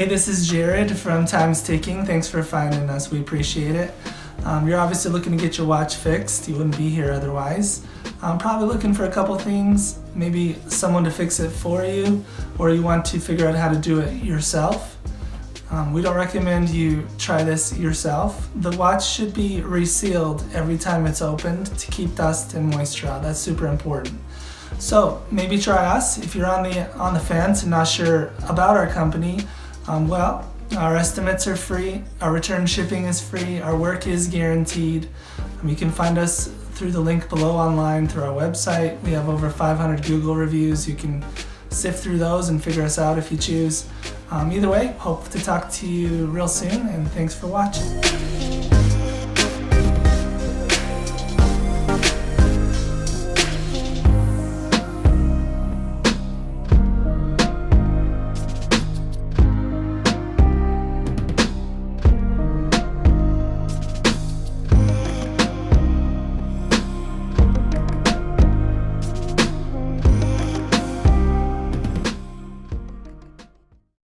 Hey, this is Jared from Timekeeping. Thanks for finding us. We appreciate it. You're obviously looking to get your watch fixed. You wouldn't be here otherwise. Probably looking for a couple things, maybe someone to fix it for you, or you want to figure out how to do it yourself. We don't recommend you try this yourself. The watch should be resealed every time it's opened to keep dust and moisture out. That's super important. So maybe try us. If you're on the fence and not sure about our company, well, our estimates are free, our return shipping is free, our work is guaranteed. You can find us through the link below online through our website. We have over 500 Google reviews. You can sift through those and figure us out if you choose. Either way, hope to talk to you real soon, and thanks for watching.